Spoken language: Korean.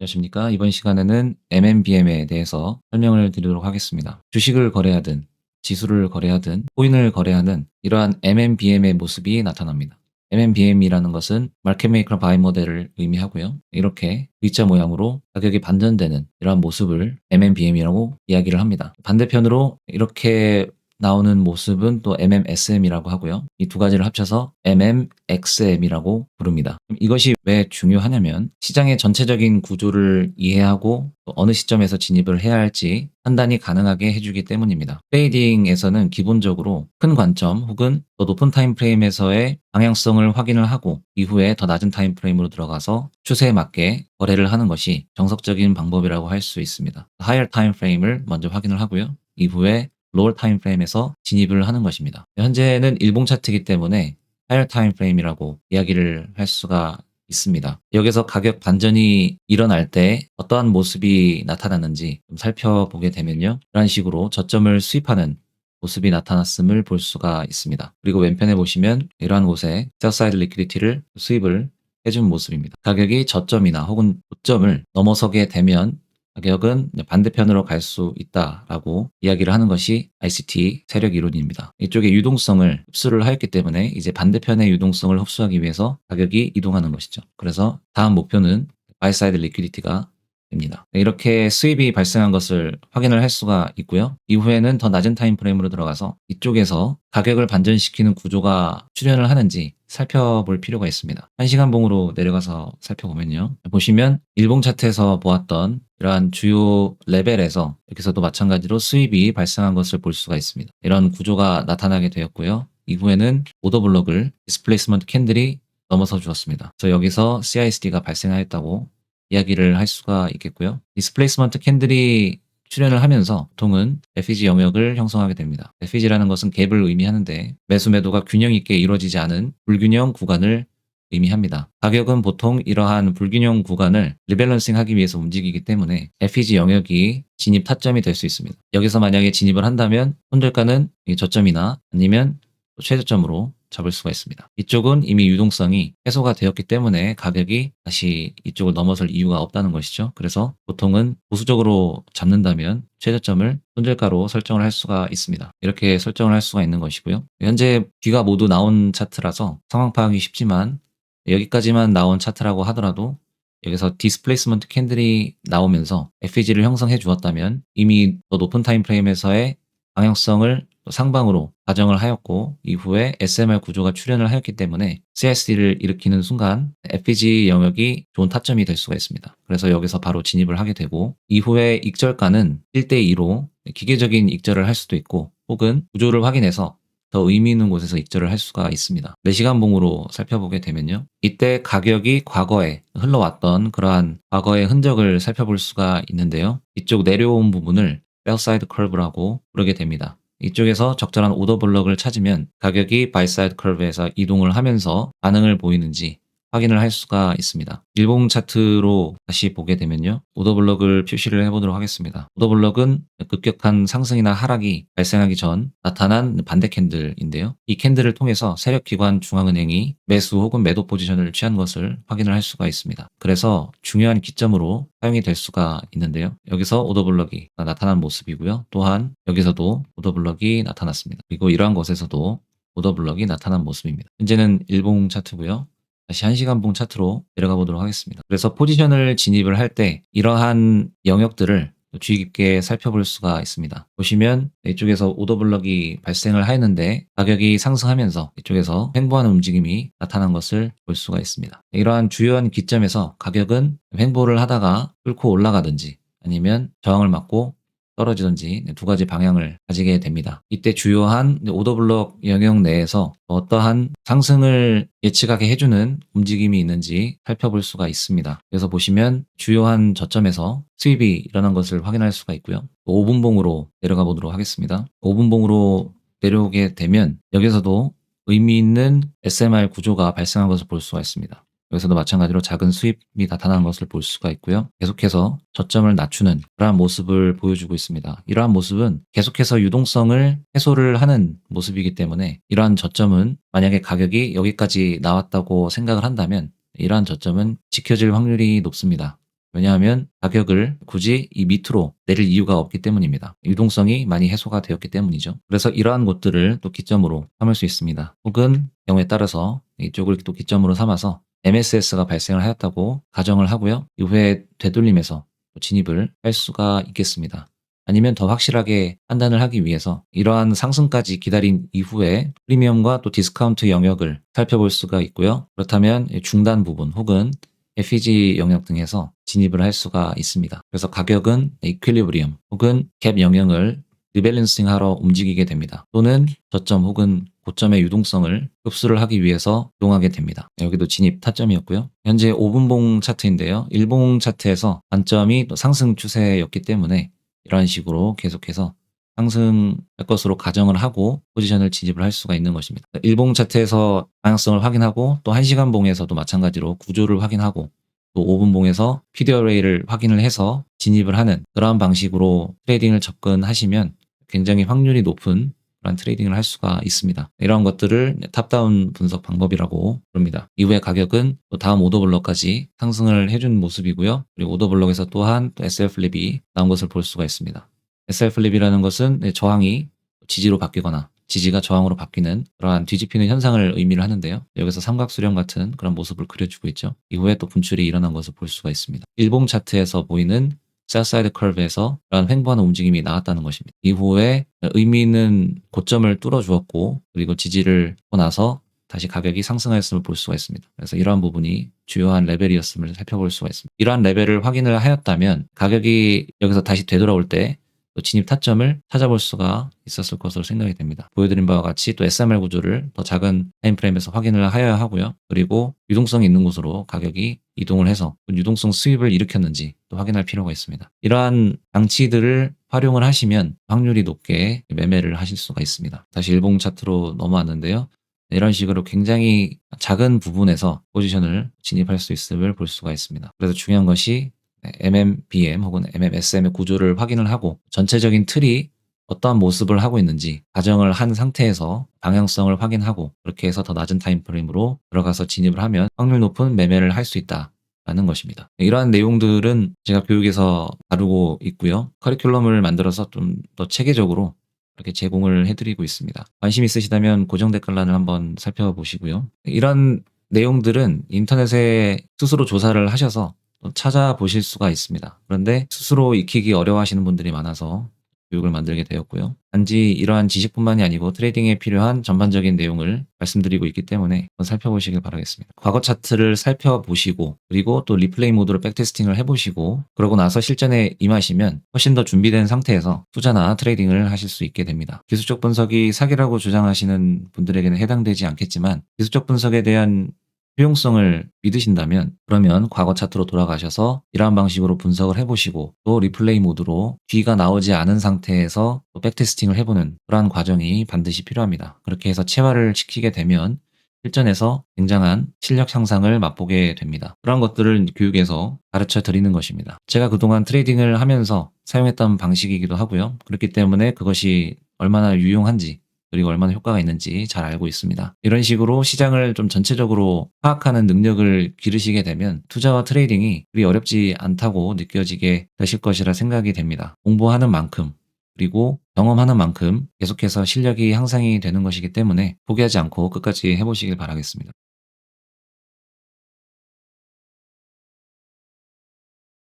안녕하십니까. 이번 시간에는 MMBM에 대해서 설명을 드리도록 하겠습니다. 주식을 거래하든 지수를 거래하든 코인을 거래하는 이러한 MMBM의 모습이 나타납니다. MMBM이라는 것은 마켓 메이커 바이 모델을 의미하고요. 이렇게 V자 모양으로 가격이 반전되는 이러한 모습을 MMBM이라고 이야기를 합니다. 반대편으로 이렇게 나오는 모습은 또 MMSM이라고 하고요. 이 두 가지를 합쳐서 MMXM이라고 부릅니다. 이것이 왜 중요하냐면 시장의 전체적인 구조를 이해하고 또 어느 시점에서 진입을 해야 할지 판단이 가능하게 해주기 때문입니다. 트레이딩에서는 기본적으로 큰 관점 혹은 더 높은 타임프레임에서의 방향성을 확인을 하고 이후에 더 낮은 타임프레임으로 들어가서 추세에 맞게 거래를 하는 것이 정석적인 방법이라고 할 수 있습니다. 하이어 타임프레임을 먼저 확인을 하고요. 이후에 로어 타임프레임에서 진입을 하는 것입니다. 현재는 일봉 차트이기 때문에 하이어 타임프레임이라고 이야기를 할 수가 있습니다. 여기서 가격 반전이 일어날 때 어떠한 모습이 나타나는지 좀 살펴보게 되면요. 이런 식으로 저점을 수입하는 모습이 나타났음을 볼 수가 있습니다. 그리고 왼편에 보시면 이러한 곳에 셀사이드 리퀴디티를 수입을 해준 모습입니다. 가격이 저점이나 혹은 고점을 넘어서게 되면 가격은 반대편으로 갈 수 있다라고 이야기를 하는 것이 ICT 세력 이론입니다. 이쪽에 유동성을 흡수를 하였기 때문에 이제 반대편의 유동성을 흡수하기 위해서 가격이 이동하는 것이죠. 그래서 다음 목표는 바이 사이드 리퀴디티가 됩니다. 이렇게 수입이 발생한 것을 확인을 할 수가 있고요. 이후에는 더 낮은 타임프레임으로 들어가서 이쪽에서 가격을 반전시키는 구조가 출현을 하는지 살펴볼 필요가 있습니다. 1시간봉으로 내려가서 살펴보면요. 보시면 일봉 차트에서 보았던 이러한 주요 레벨에서 여기서도 마찬가지로 수입이 발생한 것을 볼 수가 있습니다. 이런 구조가 나타나게 되었고요. 이후에는 오더블록을 디스플레이스먼트 캔들이 넘어서 주었습니다. 그래서 여기서 CISD가 발생하였다고 이야기를 할 수가 있겠고요. 디스플레이스먼트 캔들이 출현을 하면서 보통은 FEG 영역을 형성하게 됩니다. FEG라는 것은 갭을 의미하는데 매수 매도가 균형 있게 이루어지지 않은 불균형 구간을 의미합니다. 가격은 보통 이러한 불균형 구간을 리밸런싱 하기 위해서 움직이기 때문에 FEG 영역이 진입 타점이 될 수 있습니다. 여기서 만약에 진입을 한다면 손절가는 저점이나 아니면 최저점으로 잡을 수가 있습니다. 이쪽은 이미 유동성이 해소가 되었기 때문에 가격이 다시 이쪽을 넘어설 이유가 없다는 것이죠. 그래서 보통은 보수적으로 잡는다면 최저점을 손절가로 설정을 할 수가 있습니다. 이렇게 설정을 할 수가 있는 것이고요. 현재 뒤가 모두 나온 차트라서 상황 파악이 쉽지만 여기까지만 나온 차트라고 하더라도 여기서 디스플레이스먼트 캔들이 나오면서 FEG를 형성해 주었다면 이미 더 높은 타임프레임에서의 방향성을 상방으로 가정을 하였고 이후에 SMR 구조가 출현을 하였기 때문에 CSD를 일으키는 순간 FEG 영역이 좋은 타점이 될 수가 있습니다. 그래서 여기서 바로 진입을 하게 되고 이후에 익절가는 1대2로 기계적인 익절을 할 수도 있고 혹은 구조를 확인해서 더 의미 있는 곳에서 익절을 할 수가 있습니다. 4시간봉으로 살펴보게 되면요. 이때 가격이 과거에 흘러왔던 그러한 과거의 흔적을 살펴볼 수가 있는데요. 이쪽 내려온 부분을 벨사이드 커브라고 부르게 됩니다. 이쪽에서 적절한 오더블럭을 찾으면 가격이 바이사이드 커브에서 이동을 하면서 반응을 보이는지 확인을 할 수가 있습니다. 일봉 차트로 다시 보게 되면요. 오더블럭을 표시를 해보도록 하겠습니다. 오더블럭은 급격한 상승이나 하락이 발생하기 전 나타난 반대 캔들인데요. 이 캔들을 통해서 세력기관 중앙은행이 매수 혹은 매도 포지션을 취한 것을 확인을 할 수가 있습니다. 그래서 중요한 기점으로 사용이 될 수가 있는데요. 여기서 오더블럭이 나타난 모습이고요. 또한 여기서도 오더블럭이 나타났습니다. 그리고 이러한 곳에서도 오더블럭이 나타난 모습입니다. 현재는 일봉 차트고요. 다시 1시간봉 차트로 내려가 보도록 하겠습니다. 그래서 포지션을 진입을 할 때 이러한 영역들을 주의 깊게 살펴볼 수가 있습니다. 보시면 이쪽에서 오더블럭이 발생을 하였는데 가격이 상승하면서 이쪽에서 횡보하는 움직임이 나타난 것을 볼 수가 있습니다. 이러한 주요한 기점에서 가격은 횡보를 하다가 뚫고 올라가든지 아니면 저항을 맞고 떨어지든지 두 가지 방향을 가지게 됩니다. 이때 주요한 오더블럭 영역 내에서 어떠한 상승을 예측하게 해주는 움직임이 있는지 살펴볼 수가 있습니다. 그래서 보시면 주요한 저점에서 수입이 일어난 것을 확인할 수가 있고요. 5분봉으로 내려가 보도록 하겠습니다. 5분봉으로 내려오게 되면 여기서도 의미 있는 SMR 구조가 발생한 것을 볼 수가 있습니다. 여기서도 마찬가지로 작은 수입이 나타나는 것을 볼 수가 있고요. 계속해서 저점을 낮추는 그러한 모습을 보여주고 있습니다. 이러한 모습은 계속해서 유동성을 해소를 하는 모습이기 때문에 이러한 저점은 만약에 가격이 여기까지 나왔다고 생각을 한다면 이러한 저점은 지켜질 확률이 높습니다. 왜냐하면 가격을 굳이 이 밑으로 내릴 이유가 없기 때문입니다. 유동성이 많이 해소가 되었기 때문이죠. 그래서 이러한 곳들을 또 기점으로 삼을 수 있습니다. 혹은 경우에 따라서 이쪽을 또 기점으로 삼아서 MSS가 발생을 하였다고 가정을 하고요. 이후에 되돌림해서 진입을 할 수가 있겠습니다. 아니면 더 확실하게 판단을 하기 위해서 이러한 상승까지 기다린 이후에 프리미엄과 또 디스카운트 영역을 살펴볼 수가 있고요. 그렇다면 중단 부분 혹은 FEG 영역 등에서 진입을 할 수가 있습니다. 그래서 가격은 이퀄리브리엄 혹은 갭 영역을 리밸런싱 하러 움직이게 됩니다. 또는 저점 혹은 고점의 유동성을 흡수를 하기 위해서 이동하게 됩니다. 여기도 진입 타점이었고요. 현재 5분봉 차트인데요. 1봉 차트에서 관점이 또 상승 추세였기 때문에 이런 식으로 계속해서 상승할 것으로 가정을 하고 포지션을 진입을 할 수가 있는 것입니다. 1봉 차트에서 방향성을 확인하고 또 1시간 봉에서도 마찬가지로 구조를 확인하고 또 5분 봉에서 PD 어레이를 확인을 해서 진입을 하는 그러한 방식으로 트레이딩을 접근하시면 굉장히 확률이 높은 그런 트레이딩을 할 수가 있습니다. 이러한 것들을 탑다운 분석 방법이라고 부릅니다. 이후에 가격은 또 다음 오더블럭까지 상승을 해준 모습이고요. 그리고 오더블럭에서 또한 또 SL 플립이 나온 것을 볼 수가 있습니다. SL 플립이라는 것은 저항이 지지로 바뀌거나 지지가 저항으로 바뀌는 그러한 뒤집히는 현상을 의미를 하는데요. 여기서 삼각수렴 같은 그런 모습을 그려주고 있죠. 이후에 또 분출이 일어난 것을 볼 수가 있습니다. 일봉 차트에서 보이는 셀사이드 커브에서 그런 횡보하는 움직임이 나왔다는 것입니다. 이후에 의미 있는 고점을 뚫어주었고 그리고 지지를 하고 나서 다시 가격이 상승하였음을 볼 수가 있습니다. 그래서 이러한 부분이 주요한 레벨이었음을 살펴볼 수가 있습니다. 이러한 레벨을 확인을 하였다면 가격이 여기서 다시 되돌아올 때 또 진입 타점을 찾아볼 수가 있었을 것으로 생각이 됩니다. 보여드린 바와 같이 또 SMR 구조를 더 작은 타임프레임에서 확인을 하여야 하고요. 그리고 유동성이 있는 곳으로 가격이 이동을 해서 유동성 수입을 일으켰는지 또 확인할 필요가 있습니다. 이러한 장치들을 활용을 하시면 확률이 높게 매매를 하실 수가 있습니다. 다시 일봉 차트로 넘어왔는데요. 이런 식으로 굉장히 작은 부분에서 포지션을 진입할 수 있음을 볼 수가 있습니다. 그래서 중요한 것이 MMBM 혹은 MMSM의 구조를 확인을 하고 전체적인 틀이 어떠한 모습을 하고 있는지 가정을 한 상태에서 방향성을 확인하고 그렇게 해서 더 낮은 타임프레임으로 들어가서 진입을 하면 확률 높은 매매를 할 수 있다라는 것입니다. 이러한 내용들은 제가 교육에서 다루고 있고요. 커리큘럼을 만들어서 좀 더 체계적으로 이렇게 제공을 해드리고 있습니다. 관심 있으시다면 고정 댓글란을 한번 살펴보시고요. 이런 내용들은 인터넷에 스스로 조사를 하셔서 찾아보실 수가 있습니다. 그런데 스스로 익히기 어려워하시는 분들이 많아서 교육을 만들게 되었고요. 단지 이러한 지식뿐만이 아니고 트레이딩에 필요한 전반적인 내용을 말씀드리고 있기 때문에 한번 살펴보시길 바라겠습니다. 과거 차트를 살펴보시고 그리고 또 리플레이 모드로 백테스팅을 해보시고 그러고 나서 실전에 임하시면 훨씬 더 준비된 상태에서 투자나 트레이딩을 하실 수 있게 됩니다. 기술적 분석이 사기라고 주장하시는 분들에게는 해당되지 않겠지만 기술적 분석에 대한 효용성을 믿으신다면 그러면 과거 차트로 돌아가셔서 이러한 방식으로 분석을 해보시고 또 리플레이 모드로 뒤가 나오지 않은 상태에서 또 백테스팅을 해보는 그러한 과정이 반드시 필요합니다. 그렇게 해서 체화를 시키게 되면 실전에서 굉장한 실력 향상을 맛보게 됩니다. 그런 것들을 교육에서 가르쳐 드리는 것입니다. 제가 그동안 트레이딩을 하면서 사용했던 방식이기도 하고요. 그렇기 때문에 그것이 얼마나 유용한지 그리고 얼마나 효과가 있는지 잘 알고 있습니다. 이런 식으로 시장을 좀 전체적으로 파악하는 능력을 기르시게 되면 투자와 트레이딩이 그리 어렵지 않다고 느껴지게 되실 것이라 생각이 됩니다. 공부하는 만큼 그리고 경험하는 만큼 계속해서 실력이 향상이 되는 것이기 때문에 포기하지 않고 끝까지 해보시길 바라겠습니다.